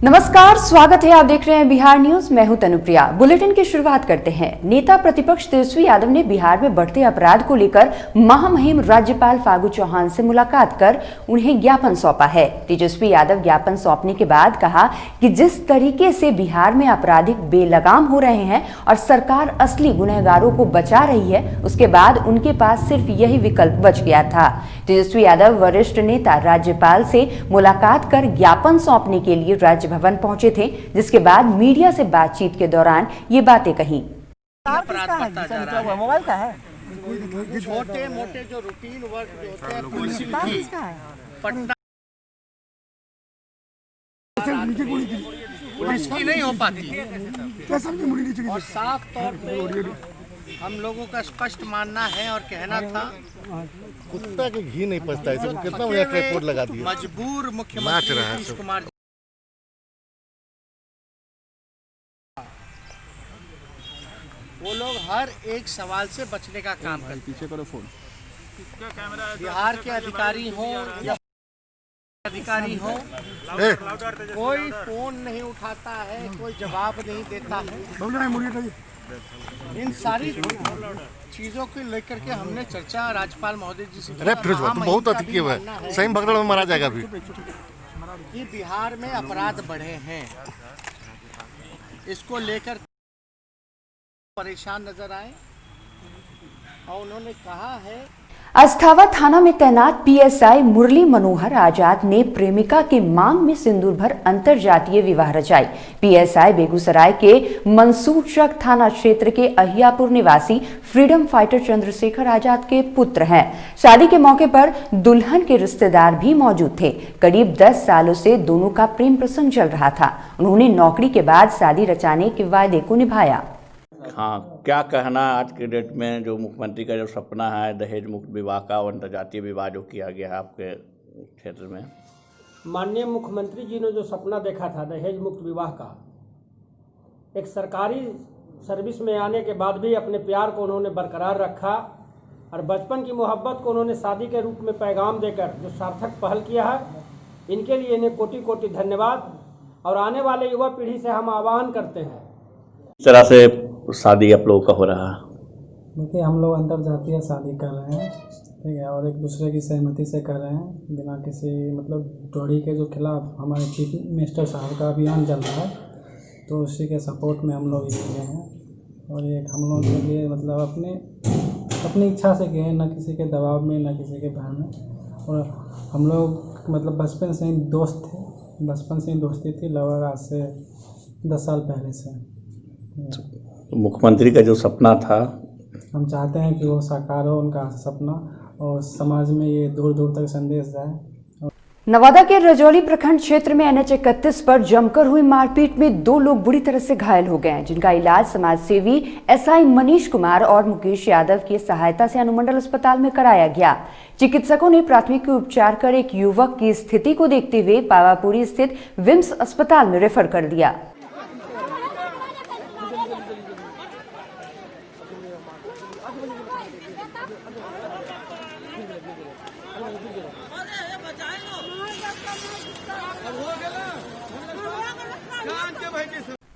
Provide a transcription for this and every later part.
नमस्कार, स्वागत है। आप देख रहे हैं बिहार न्यूज। मैं हूं तनुप्रिया। बुलेटिन की शुरुआत करते हैं। नेता प्रतिपक्ष तेजस्वी यादव ने बिहार में बढ़ते अपराध को लेकर महामहिम राज्यपाल फागू चौहान से मुलाकात कर उन्हें ज्ञापन सौंपा है। तेजस्वी यादव ज्ञापन सौंपने के बाद कहा कि जिस तरीके से बिहार में आपराधिक बेलगाम हो रहे हैं और सरकार असली गुनहगारों को बचा रही है, उसके बाद उनके पास सिर्फ यही विकल्प बच गया था। तेजस्वी यादव वरिष्ठ नेता राज्यपाल से मुलाकात कर ज्ञापन सौंपने के लिए राज्य भवन पहुंचे थे, जिसके बाद मीडिया से बातचीत के दौरान ये बातें कही। मोबाइल का है, छोटे मोटे जो रूटीन वर्क जो होते हैं पुलिसिंग की पटना पुलिस की नहीं हो पाती और साफ तौर पे हम लोगों का स्पष्ट मानना है और कहना था, कुत्ता के घी नहीं पचता है। कितना बढ़िया ट्राइपॉड लगा दिया। मजबूर मुख्यमंत्री नीतीश कुमार वो लोग हर एक सवाल से बचने का काम करते हैं। पीछे करो फोन। बिहार के अधिकारी हों या अधिकारी हों, कोई फोन नहीं उठाता है, कोई जवाब नहीं देता है। इन सारी चीजों को लेकर के हमने चर्चा राज्यपाल महोदय जी से बहुत अधिक हुआ है। सही भगदड़ में मारा जाएगा अभी कि बिहार में अपराध बढ़े हैं, इसको लेकर परेशान नजर आए और उन्होंने कहा है। अस्थावा थाना में तैनात पीएसआई मुरली मनोहर आजाद ने प्रेमिका के मांग में सिंदूर भर अंतरजातीय विवाह रचाई। पीएसआई बेगूसराय के मंसूर चक थाना क्षेत्र के अहियापुर निवासी फ्रीडम फाइटर चंद्रशेखर आजाद के पुत्र हैं। शादी के मौके पर दुल्हन के रिश्तेदार भी मौजूद थे। करीब 10 सालों से दोनों का प्रेम प्रसंग चल रहा था। उन्होंने नौकरी के बाद शादी रचाने के वायदे को निभाया। हाँ, क्या कहना आज के डेट में जो मुख्यमंत्री का जो सपना है दहेज मुक्त विवाह का और अंतर्जातीय विवाह जो किया गया है आपके क्षेत्र में। माननीय मुख्यमंत्री जी ने जो सपना देखा था दहेज मुक्त विवाह का, एक सरकारी सर्विस में आने के बाद भी अपने प्यार को उन्होंने बरकरार रखा और बचपन की मोहब्बत को उन्होंने शादी के रूप में पैगाम देकर जो सार्थक पहल किया है, इनके लिए इन्हें कोटि कोटि धन्यवाद। और आने वाले युवा पीढ़ी से हम आह्वान करते हैं, इस तरह से शादी आप लोगों का हो रहा है। देखिए, हम लोग अंतरजातीय शादी कर रहे हैं, ठीक है, और एक दूसरे की सहमति से कर रहे हैं, बिना किसी मतलब जोड़ी के जो खिलाफ हमारे चीफ मिनिस्टर साहब का अभियान चल रहा है, तो उसी के सपोर्ट में हम लोग ये किए हैं। और ये हम लोग के लिए मतलब अपनी इच्छा से किए हैं, न किसी के दबाव में, न किसी के भय में। और हम लोग मतलब बचपन से ही दोस्त थे, बचपन से ही दोस्ती थी, लगभग आज से 10 साल पहले से। तो मुख्यमंत्री का जो सपना था, हम चाहते हैं कि वो साकार हो उनका सपना और समाज में ये दूर दूर तक संदेश जाए। नवादा के रजौली प्रखंड क्षेत्र में NH 31 पर जमकर हुई मारपीट में 2 लोग बुरी तरह से घायल हो गए हैं, जिनका इलाज समाजसेवी SI मनीष कुमार और मुकेश यादव की सहायता से अनुमंडल अस्पताल में कराया गया। चिकित्सकों ने प्राथमिक उपचार कर एक युवक की स्थिति को देखते हुए पावापुरी स्थित विम्स अस्पताल में रेफर कर दिया।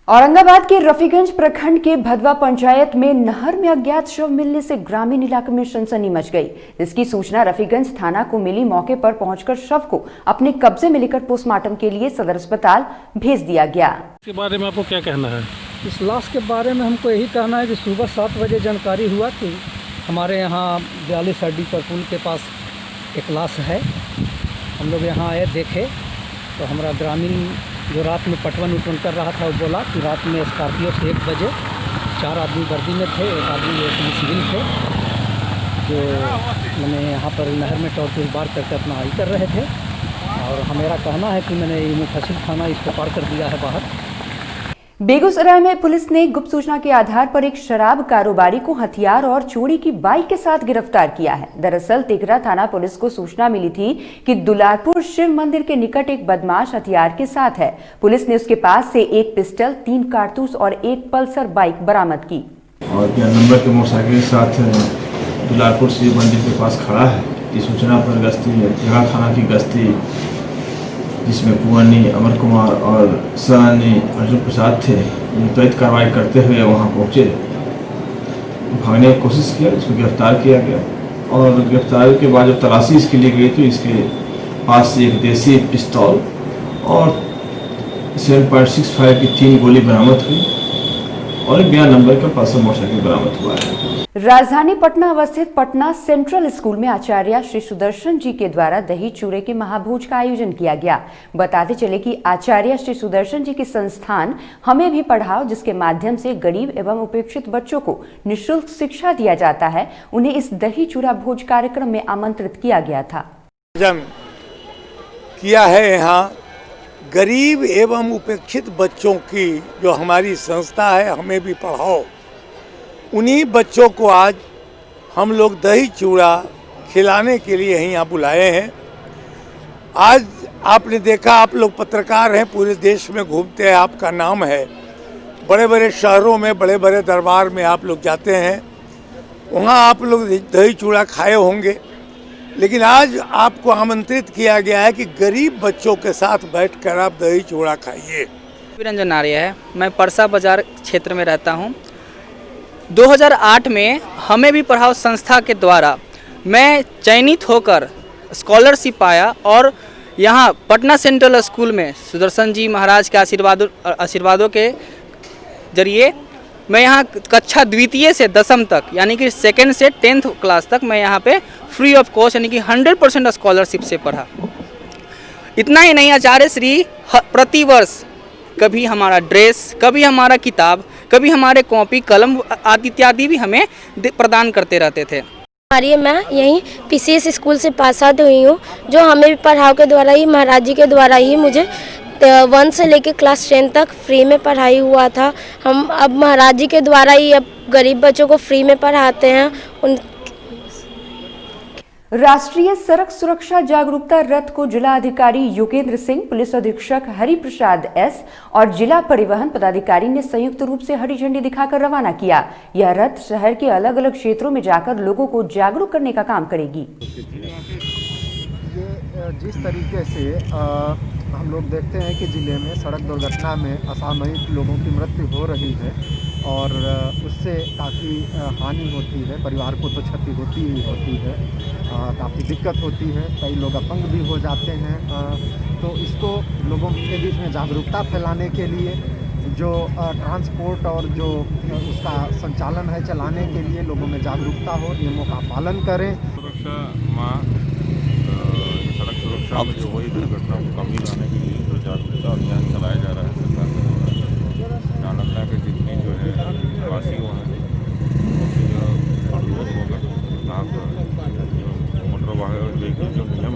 औरंगाबाद के रफीगंज प्रखंड के भदवा पंचायत में नहर में अज्ञात शव मिलने से ग्रामीण इलाके में सनसनी मच गई। इसकी सूचना रफीगंज थाना को मिली। मौके पर पहुंचकर शव को अपने कब्जे में लेकर पोस्टमार्टम के लिए सदर अस्पताल भेज दिया गया। इसके बारे में आपको क्या कहना है? इस लाश के बारे में हमको यही कहना है कि सुबह 7 बजे जानकारी हुआ कि हमारे यहाँ 42 अड्डी पर पुल के पास एक लाश है। हम लोग यहाँ आए, देखे तो हमारा ग्रामीण जो रात में पटवन उटवन कर रहा था, वो बोला कि रात में स्कॉर्पियो से 1 बजे 4 आदमी वर्दी में थे, 1 आदमी सिविल थे, जो मैंने यहाँ पर नहर में टॉर्च बार करके अपना आई कर रहे थे। और मेरा कहना है कि मैंने ये मुफस्सिल थाना इसको पार कर दिया है बाहर। बेगूसराय में पुलिस ने गुप्त सूचना के आधार पर एक शराब कारोबारी को हथियार और चोरी की बाइक के साथ गिरफ्तार किया है। दरअसल तिघरा थाना पुलिस को सूचना मिली थी कि दुलारपुर शिव मंदिर के निकट एक बदमाश हथियार के साथ है। पुलिस ने उसके पास से 1 पिस्टल, 3 कारतूस और 1 पल्सर बाइक बरामद की। और नंबर के मोटरसाइकिल के साथ दुलारपुर शिव मंदिर के पास खड़ा है। इस सूचना पर गश्ती तिघरा थाना की गश्ती जिसमें पुआनी, अमर कुमार और सरानी अर्जुन प्रसाद थे। त्वरित कार्रवाई करते हुए वहाँ पहुँचे, भागने की कोशिश किया, इसको गिरफ्तार किया गया और गिरफ्तारी के बाद जब तलाशी इसके लिए गई तो इसके पास से एक देसी पिस्तौल और 7.65 की 3 गोली बरामद हुई और एक 92 नंबर का पल्सर मोटरसाइकिल बरामद हुआ है। राजधानी पटना अवस्थित पटना सेंट्रल स्कूल में आचार्य श्री सुदर्शन जी के द्वारा दही चूरे के महाभोज का आयोजन किया गया। बताते चले कि आचार्य श्री सुदर्शन जी के संस्थान हमें भी पढ़ाओ, जिसके माध्यम से गरीब एवं उपेक्षित बच्चों को निःशुल्क शिक्षा दिया जाता है, उन्हें इस दही चूरा भोज कार्यक्रम में आमंत्रित किया गया था। किया है यहाँ गरीब एवं उपेक्षित बच्चों की जो हमारी संस्था है हमें भी पढ़ाओ, उन्हीं बच्चों को आज हम लोग दही चूड़ा खिलाने के लिए यहाँ बुलाए हैं। आज आपने देखा, आप लोग पत्रकार हैं, पूरे देश में घूमते हैं, आपका नाम है, बड़े बड़े शहरों में, बड़े बड़े दरबार में आप लोग जाते हैं, वहाँ आप लोग दही चूड़ा खाए होंगे। लेकिन आज आपको आमंत्रित किया गया है कि गरीब बच्चों के साथ बैठकर आप दही चूड़ा खाइए। रंजन आर्य है, मैं परसा बाजार क्षेत्र में रहता हूँ। 2008 में हमें भी पढ़ाओ संस्था के द्वारा मैं चयनित होकर स्कॉलरशिप पाया और यहाँ पटना सेंट्रल स्कूल में सुदर्शन जी महाराज के आशीर्वादों के जरिए मैं यहाँ कक्षा द्वितीय से 10वीं तक यानी कि 2nd से 10th क्लास तक मैं यहाँ पे फ्री ऑफ कॉस्ट यानी कि 100% स्कॉलरशिप से पढ़ा। इतना ही नहीं, आचार्य श्री प्रतिवर्ष कभी हमारा ड्रेस, कभी हमारा किताब, कभी हमारे कॉपी, कलम आदि इत्यादि भी हमें प्रदान करते रहते थे। मैं यहीं पीसीएस स्कूल से पास आउट हुई हूँ, जो हमें भी पढ़ाओ के द्वारा ही, महाराज जी के द्वारा ही मुझे 1 से लेकर क्लास 10 तक फ्री में पढ़ाई हुआ था। हम अब महाराज जी के द्वारा ही अब गरीब बच्चों को फ्री में पढ़ाते हैं। राष्ट्रीय सड़क सुरक्षा जागरूकता रथ को जिला अधिकारी योगेंद्र सिंह, पुलिस अधीक्षक हरि प्रसाद एस और जिला परिवहन पदाधिकारी ने संयुक्त रूप से हरी झंडी दिखाकर रवाना किया। यह रथ शहर के अलग अलग क्षेत्रों में जाकर लोगों को जागरूक करने का काम करेगी। जिस तरीके से हम लोग देखते हैं कि ज़िले में सड़क दुर्घटना में असामयिक लोगों की मृत्यु हो रही है और उससे काफ़ी हानि होती है, परिवार को तो क्षति होती ही होती है, काफ़ी दिक्कत होती है, कई लोग अपंग भी हो जाते हैं। तो इसको लोगों के बीच में जागरूकता फैलाने के लिए जो ट्रांसपोर्ट और जो उसका संचालन है चलाने के लिए लोगों में जागरूकता हो, नियमों का पालन करें। सड़क सुरक्षा में जो हुई दुर्घटना को कमी लाने के लिए जो जागरूकता अभियान चलाया जा रहा है सरकार के द्वारा। नालंदा के जितनी जो है वासियों हैं जो अनुरोध होगा आप जो मोटर वाहन व्हीकल जो नियम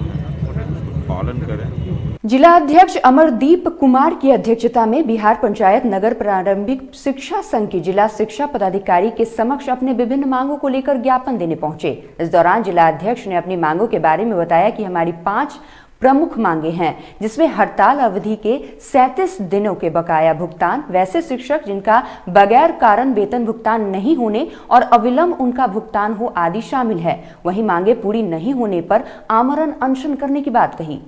है उसको पालन करें। जिला अध्यक्ष अमरदीप कुमार की अध्यक्षता में बिहार पंचायत नगर प्रारंभिक शिक्षा संघ के जिला शिक्षा पदाधिकारी के समक्ष अपने विभिन्न मांगों को लेकर ज्ञापन देने पहुंचे। इस दौरान जिला अध्यक्ष ने अपनी मांगों के बारे में बताया कि हमारी 5 प्रमुख मांगे हैं, जिसमें हड़ताल अवधि के 37 दिनों के बकाया भुगतान, वैसे शिक्षक जिनका बगैर कारण वेतन भुगतान नहीं होने और अविलंब उनका भुगतान हो आदि शामिल है। वहीं मांगे पूरी नहीं होने पर आमरण अनशन करने की बात कही।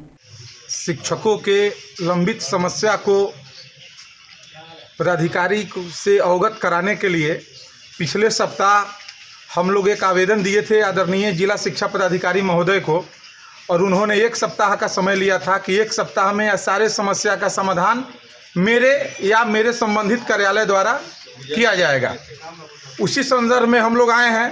शिक्षकों के लंबित समस्या को पदाधिकारी से अवगत कराने के लिए पिछले सप्ताह हम लोग एक आवेदन दिए थे आदरणीय जिला शिक्षा पदाधिकारी महोदय को, और उन्होंने 1 सप्ताह का समय लिया था कि 1 सप्ताह में सारे समस्या का समाधान मेरे या मेरे संबंधित कार्यालय द्वारा किया जाएगा। उसी संदर्भ में हम लोग आए हैं।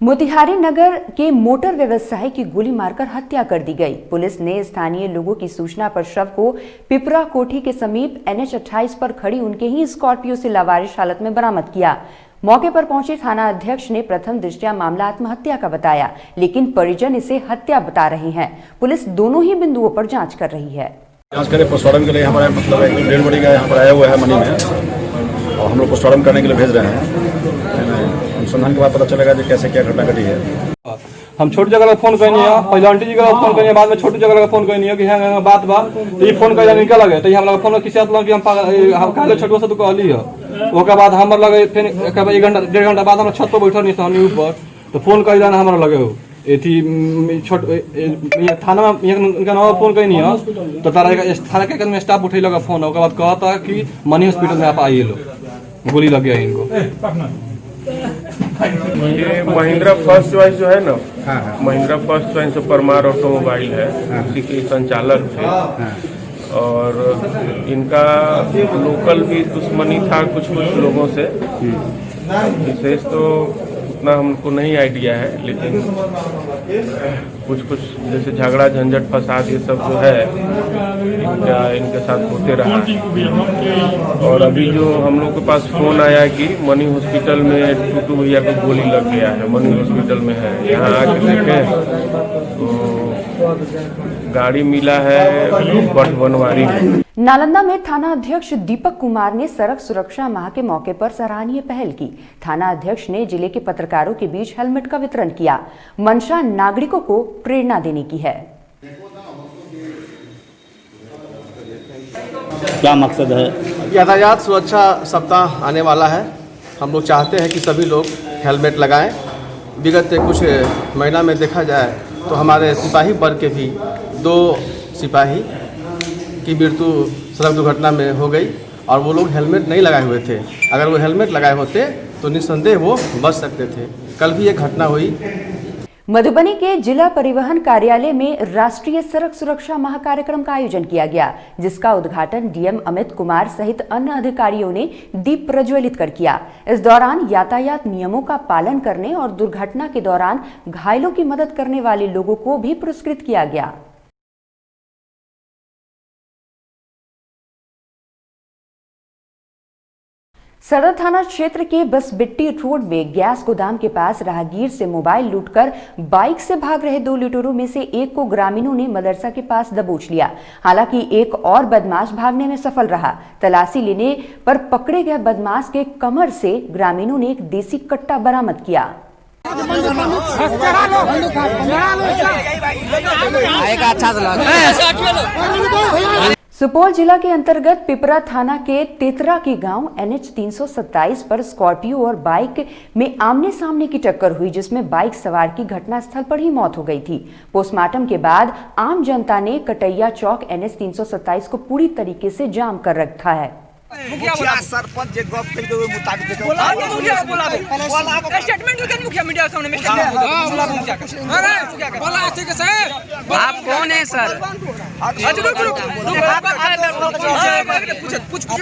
मोतिहारी नगर के मोटर व्यवसायी की गोली मारकर हत्या कर दी गई। पुलिस ने स्थानीय लोगों की सूचना पर शव को पिपरा कोठी के समीप NH 28 पर खड़ी उनके ही स्कॉर्पियो से लावारिश हालत में बरामद किया। मौके पर पहुंचे थाना अध्यक्ष ने प्रथम दृष्टया मामला आत्महत्या का बताया, लेकिन परिजन इसे हत्या बता रहे हैं। पुलिस दोनों ही बिंदुओं पर जाँच कर रही है। जाँच करें, पोस्टमार्टम के लिए हमारे मतलब एक डेड बॉडी का यहाँ पर आया हुआ है मनी में, और हम लोग पोस्टमार्टम करने के लिए भेज रहे हैं। अनुसंधान के बाद पता चलेगा कि कैसे क्या घटना घटी है। हम छोटी जगह फोन करनी है, पहले आंटी जी का फोन करनी है, बाद में छोटी जगह फोन करनी है कि हाँ बात ये फोन कर निकल गए तो हम लोग फोन किसी कि हम काले छोटो से तो कहली है। ओकर बाद हमारे लगे फिर 1 घंटा 1.5 घंटा बाद हम छत पर बैठल नहीं ऊपर तो फोन कर हमारा लगे हो एथी छोट ये थाना में इनका नाम फोन कहीं नहीं है तो तारा थाना के में स्टाफ उठे लगा फोन, उसके बाद कहता कि मनी हॉस्पिटल में आप आइए, लोग गोली लग गया इनको। ये महिंद्रा फर्स्ट चॉइस जो है ना, Mahindra first choice Parmar automobile है, उसी के संचालक थे और इनका लोकल भी दुश्मनी था कुछ लोगों से। विशेष तो उतना हमको नहीं आइडिया है, लेकिन कुछ जैसे झगड़ा झंझट फसाद ये सब जो है इनके साथ होते रहा। और अभी जो हम लोग के पास फोन आया कि मनी हॉस्पिटल में टूटू भैया को गोली लग गया है, मनी हॉस्पिटल में है, यहाँ आके देखें तो गाड़ी मिला है बट बनवारी में। नालंदा में थाना अध्यक्ष दीपक कुमार ने सड़क सुरक्षा माह के मौके पर सराहनीय पहल की। थाना अध्यक्ष ने जिले के पत्रकारों के बीच हेलमेट का वितरण किया। मंशा नागरिकों को प्रेरणा देने की है। क्या मकसद है? यातायात सुरक्षा सप्ताह आने वाला है। हम लोग चाहते हैं कि सभी लोग हेलमेट लगाएं। विगत कुछ महीना में देखा जाए तो हमारे सिपाही वर्ग के भी 2 सिपाही की मृत्यु सड़क दुर्घटना में हो गई और वो लोग हेलमेट नहीं लगाए हुए थे। अगर वो हेलमेट लगाए होते तो निस्संदेह वो बच सकते थे। कल भी एक घटना हुई। मधुबनी के जिला परिवहन कार्यालय में राष्ट्रीय सड़क सुरक्षा माह कार्यक्रम का आयोजन किया गया, जिसका उद्घाटन डीएम अमित कुमार सहित अन्य अधिकारियों ने दीप प्रज्वलित कर किया। इस दौरान यातायात नियमों का पालन करने और दुर्घटना के दौरान घायलों की मदद करने वाले लोगों को भी पुरस्कृत किया गया। सदर थाना क्षेत्र के बसबिट्टी रोड में गैस गोदाम के पास राहगीर से मोबाइल लूटकर बाइक से भाग रहे 2 लुटेरों में से एक को ग्रामीणों ने मदरसा के पास दबोच लिया। हालांकि एक और बदमाश भागने में सफल रहा। तलाशी लेने पर पकड़े गए बदमाश के कमर से ग्रामीणों ने एक देसी कट्टा बरामद किया। सुपौल जिला के अंतर्गत पिपरा थाना के तेतरा के गांव NH 327 पर स्कॉर्पियो और बाइक में आमने सामने की टक्कर हुई, जिसमें बाइक सवार की घटनास्थल पर ही मौत हो गई थी। पोस्टमार्टम के बाद आम जनता ने कटैया चौक NH 327 को पूरी तरीके से जाम कर रखा है। मुखिया सरपंच जे गप कहि देबे मुताबिक स्टेटमेंट लेके मुखिया मीडिया के सामने में बोला ठीक है। आप कौन है सर?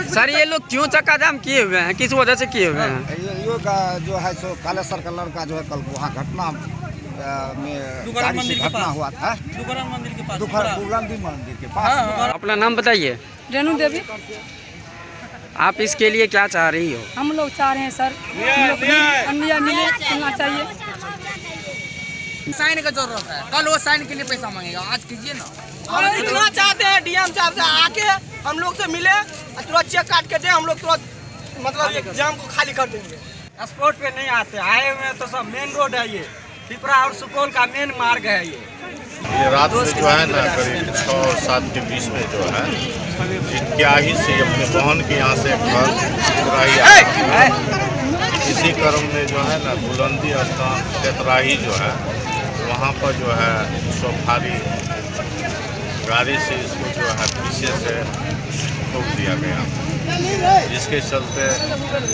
सर ये लोग क्यों चक्का जाम किए हुए हैं, किस वजह से किए हुए हैं? ये जो है सो कालेश्वर का लड़का जो है कल वहाँ घटना में गाड़ी से घटना हुआ था दुखराम मंदिर के पास। अपना नाम बताइए। रेणु देवी। आप इसके लिए क्या चाह रही हो? हम लोग चाह रहे हैं सर अन्याय मिलना चाहिए। साइन का जरूरत है, कल वो साइन के लिए पैसा मांगेगा, आज कीजिए ना। हम इतना चाहते हैं डीएम साहब से आके हम लोग से मिले, तुरंत चेक काट के दे, हम लोग तुरंत मतलब एग्जाम को खाली कर देंगे। स्पोर्ट पे नहीं आते, आए हुए तो सब मेन रोड है, ये पिपरा और सुपौल का मेन मार्ग है। ये रात में जो है ना करीब 6-7 के बीच में जो है जितक्याही से अपने बहन के यहाँ से इसी क्रम में जो है ना बुलंदी स्थान तेतराही जो है वहाँ पर जो है सवारी गाड़ी से इसको जो है पीछे से ठोक दिया गया, जिसके चलते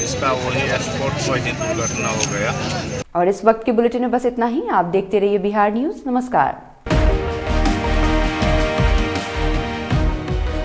इसका वही स्पॉट पर ही दुर्घटना हो गया। और इस वक्त के बुलेटिन में बस इतना ही। आप देखते रहिए बिहार न्यूज़। नमस्कार।